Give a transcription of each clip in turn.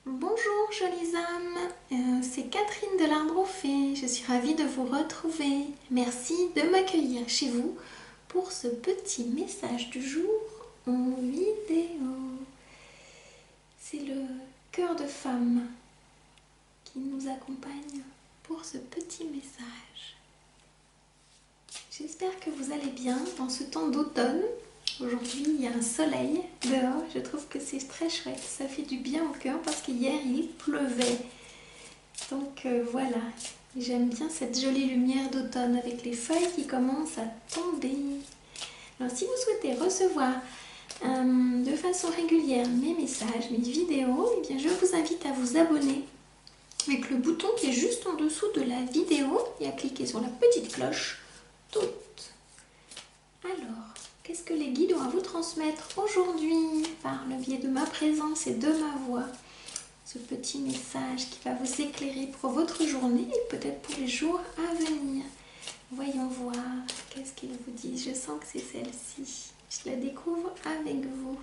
Bonjour jolies âmes, c'est Catherine de l'Arbre aux Fées. Je suis ravie de vous retrouver. Merci de m'accueillir chez vous pour ce petit message du jour en vidéo. C'est le cœur de femme qui nous accompagne pour ce petit message. J'espère que vous allez bien dans ce temps d'automne. Aujourd'hui, il y a un soleil dehors. Je trouve que c'est très chouette. Ça fait du bien au cœur parce qu'hier, il pleuvait. Donc voilà, j'aime bien cette jolie lumière d'automne avec les feuilles qui commencent à tomber. Alors si vous souhaitez recevoir de façon régulière mes messages, mes vidéos, eh bien, je vous invite à vous abonner avec le bouton qui est juste en dessous de la vidéo et à cliquer sur la petite cloche toute. Alors, qu'est-ce que les guides ont à vous transmettre aujourd'hui par le biais de ma présence et de ma voix? Ce petit message qui va vous éclairer pour votre journée et peut-être pour les jours à venir. Voyons voir, qu'est-ce qu'ils vous disent? Je sens que c'est celle-ci. Je la découvre avec vous.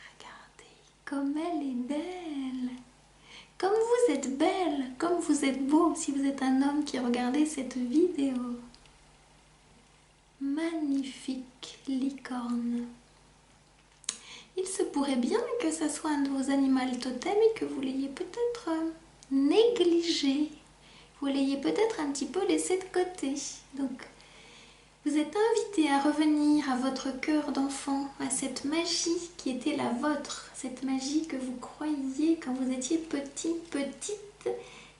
Regardez comme elle est belle. Comme vous êtes belle, comme vous êtes beau si vous êtes un homme qui regardait cette vidéo. Magnifique licorne. Il se pourrait bien que ça soit un de vos animaux totems et que vous l'ayez peut-être négligé. Vous l'ayez peut-être un petit peu laissé de côté. Donc, vous êtes invité à revenir à votre cœur d'enfant, à cette magie qui était la vôtre, cette magie que vous croyiez quand vous étiez petit, petite,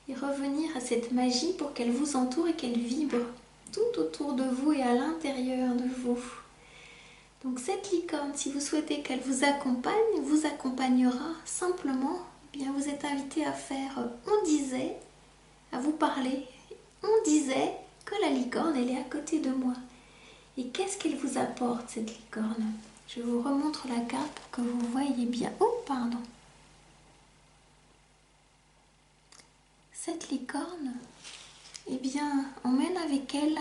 et revenir à cette magie pour qu'elle vous entoure et qu'elle vibre tout autour de vous et à l'intérieur de vous. Donc cette licorne, si vous souhaitez qu'elle vous accompagnera simplement, eh bien vous êtes invité à faire on disait, à vous parler. On disait que la licorne, elle est à côté de moi. Et qu'est-ce qu'elle vous apporte, cette licorne? Je vous remontre la carte pour que vous voyez bien. Oh, pardon. Cette licorne, eh bien, emmène avec elle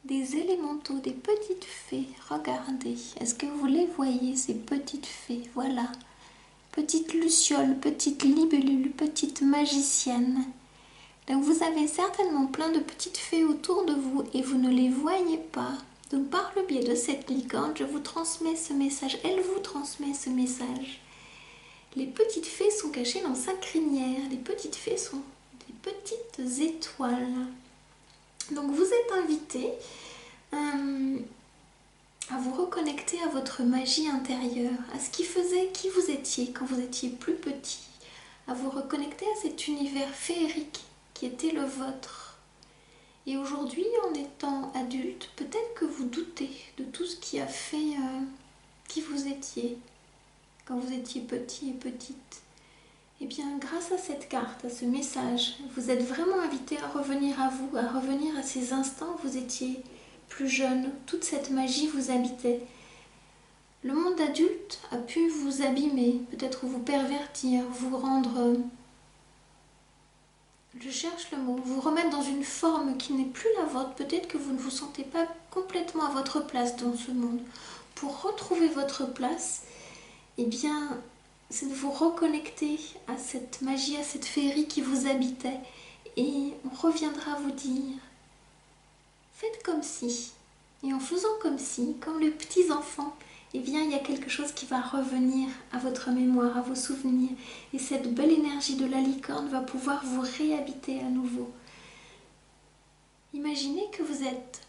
des élémentaux, des petites fées. Regardez, est-ce que vous les voyez, ces petites fées? Voilà, petites lucioles, petites libellules, petites magiciennes. Donc vous avez certainement plein de petites fées autour de vous et vous ne les voyez pas. Donc par le biais de cette licorne, je vous transmets ce message, elle vous transmet ce message. Les petites fées sont cachées dans sa crinière, les petites fées sont des petites étoiles. Donc vous êtes invité à vous reconnecter à votre magie intérieure, à ce qui faisait qui vous étiez quand vous étiez plus petit, à vous reconnecter à cet univers féerique qui était le vôtre. Et aujourd'hui, en étant adulte, peut-être que vous doutez de tout ce qui a fait qui vous étiez quand vous étiez petit et petite. Et bien, grâce à cette carte, à ce message, vous êtes vraiment invité à revenir à vous, à revenir à ces instants où vous étiez plus jeune, toute cette magie vous habitait. Le monde adulte a pu vous abîmer, peut-être vous pervertir, vous rendre, je cherche le mot, vous remettre dans une forme qui n'est plus la vôtre. Peut-être que vous ne vous sentez pas complètement à votre place dans ce monde. Pour retrouver votre place, eh bien, c'est de vous reconnecter à cette magie, à cette féerie qui vous habitait. Et on reviendra vous dire, faites comme si. Et en faisant comme si, comme les petits enfants, eh bien, il y a quelque chose qui va revenir à votre mémoire, à vos souvenirs. Et cette belle énergie de la licorne va pouvoir vous réhabiter à nouveau. Imaginez que vous êtes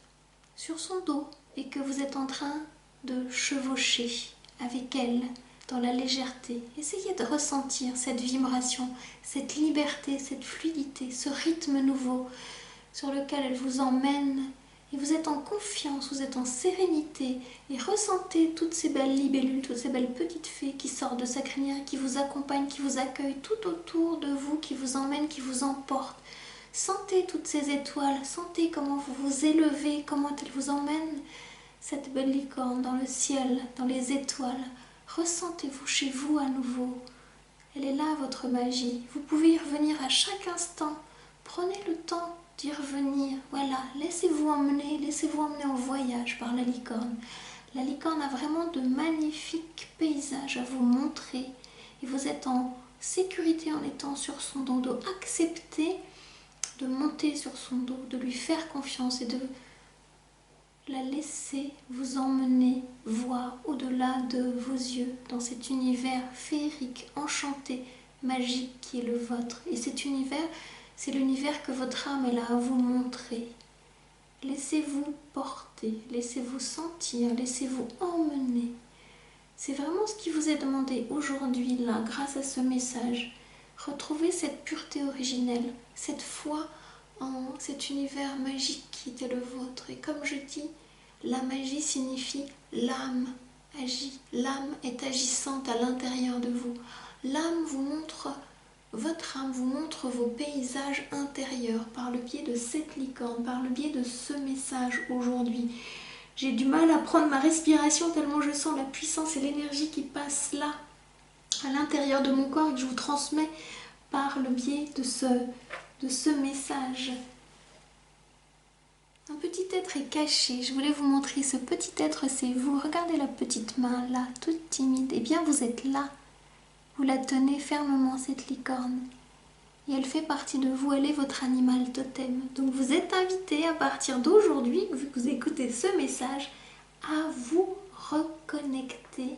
sur son dos et que vous êtes en train de chevaucher avec elle dans la légèreté. Essayez de ressentir cette vibration, cette liberté, cette fluidité, ce rythme nouveau sur lequel elle vous emmène. Et vous êtes en confiance, vous êtes en sérénité et ressentez toutes ces belles libellules, toutes ces belles petites fées qui sortent de sa crinière, qui vous accompagnent, qui vous accueillent tout autour de vous, qui vous emmènent, qui vous emportent. Sentez toutes ces étoiles, sentez comment vous vous élevez, comment elles vous emmènent, cette belle licorne dans le ciel, dans les étoiles. Ressentez-vous chez vous à nouveau. Elle est là, votre magie. Vous pouvez y revenir à chaque instant. Prenez le temps d'y revenir. Voilà, laissez-vous emmener en voyage par la licorne. La licorne a vraiment de magnifiques paysages à vous montrer et vous êtes en sécurité en étant sur son dos. Donc acceptez de monter sur son dos, de lui faire confiance et de la laisser vous emmener voir au-delà de vos yeux dans cet univers féerique, enchanté, magique qui est le vôtre. Et cet univers, c'est l'univers que votre âme est là à vous montrer. Laissez-vous porter, laissez-vous sentir, laissez-vous emmener. C'est vraiment ce qui vous est demandé aujourd'hui, là, grâce à ce message. Retrouvez cette pureté originelle, cette foi en cet univers magique qui était le vôtre. Et comme je dis, la magie signifie l'âme agit. L'âme est agissante à l'intérieur de vous. L'âme vous montre, votre âme vous montre vos paysages intérieurs par le biais de cette licorne, par le biais de ce message aujourd'hui. J'ai du mal à prendre ma respiration tellement je sens la puissance et l'énergie qui passe là, à l'intérieur de mon corps et que je vous transmets par le biais de ce message. Un petit être est caché. Je voulais vous montrer ce petit être, c'est vous. Regardez la petite main là, toute timide. Eh bien, vous êtes là. Vous la tenez fermement, cette licorne. Et elle fait partie de vous, elle est votre animal totem. Donc vous êtes invité à partir d'aujourd'hui, vu que vous écoutez ce message, à vous reconnecter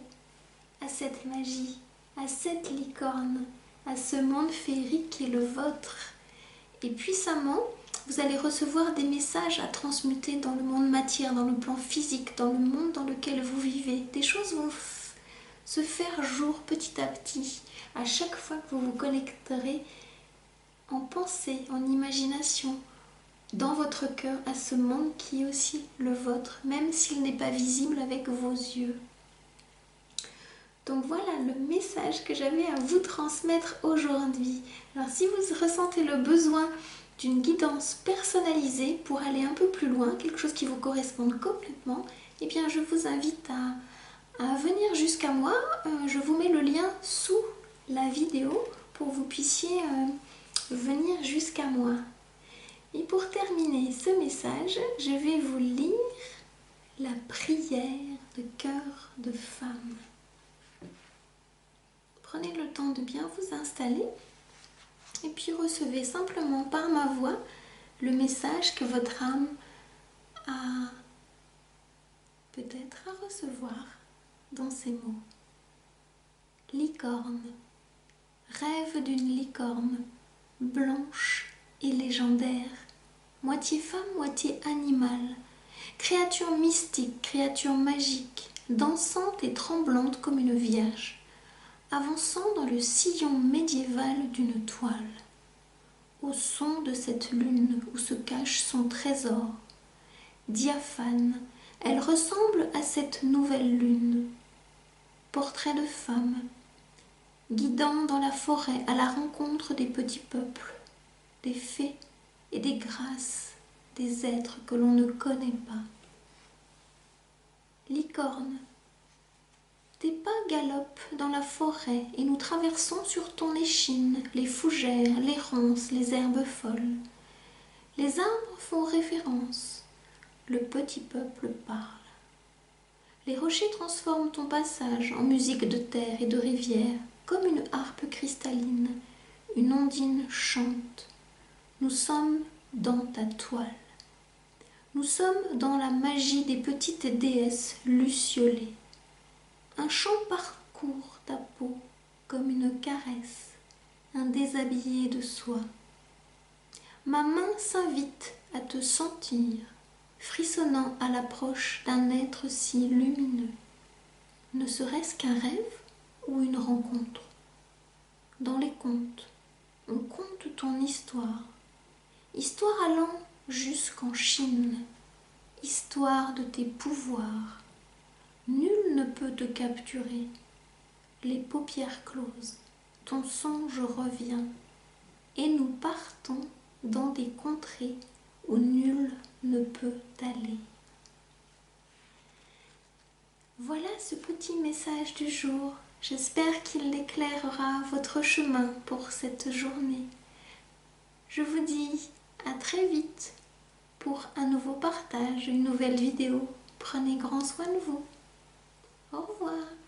à cette magie, à cette licorne, à ce monde féerique qui est le vôtre. Et puissamment, vous allez recevoir des messages à transmuter dans le monde matière, dans le plan physique, dans le monde dans lequel vous vivez. Des choses vont se faire jour petit à petit, à chaque fois que vous vous connecterez en pensée, en imagination, dans votre cœur, à ce monde qui est aussi le vôtre, même s'il n'est pas visible avec vos yeux. Donc voilà le message que j'avais à vous transmettre aujourd'hui. Alors si vous ressentez le besoin d'une guidance personnalisée pour aller un peu plus loin, quelque chose qui vous corresponde complètement, eh bien je vous invite à venir jusqu'à moi. Je vous mets le lien sous la vidéo pour que vous puissiez venir jusqu'à moi. Et pour terminer ce message, je vais vous lire la prière de cœur de femme. Prenez le temps de bien vous installer et puis recevez simplement par ma voix le message que votre âme a peut-être à recevoir dans ces mots. Licorne, rêve d'une licorne, blanche et légendaire, moitié femme, moitié animal, créature mystique, créature magique, dansante et tremblante comme une vierge, avançant dans le sillon médiéval d'une toile, au son de cette lune où se cache son trésor. Diaphane, elle ressemble à cette nouvelle lune. Portrait de femme, guidant dans la forêt à la rencontre des petits peuples, des fées et des grâces, des êtres que l'on ne connaît pas. Licorne, tes pas galopent dans la forêt et nous traversons sur ton échine les fougères, les ronces, les herbes folles. Les arbres font référence, le petit peuple parle. Les rochers transforment ton passage en musique de terre et de rivière, comme une harpe cristalline, une ondine chante. Nous sommes dans ta toile. Nous sommes dans la magie des petites déesses luciolées. Un chant parcourt ta peau comme une caresse, un déshabillé de soie. Ma main s'invite à te sentir, frissonnant à l'approche d'un être si lumineux. Ne serait-ce qu'un rêve ou une rencontre? Dans les contes, on conte ton histoire, histoire allant jusqu'en Chine, histoire de tes pouvoirs. Nul ne peut te capturer. Les paupières closes, ton songe revient, et nous partons dans des contrées où nul ne peut aller. Voilà ce petit message du jour. J'espère qu'il éclairera votre chemin pour cette journée. Je vous dis à très vite pour un nouveau partage, une nouvelle vidéo. Prenez grand soin de vous. Au revoir.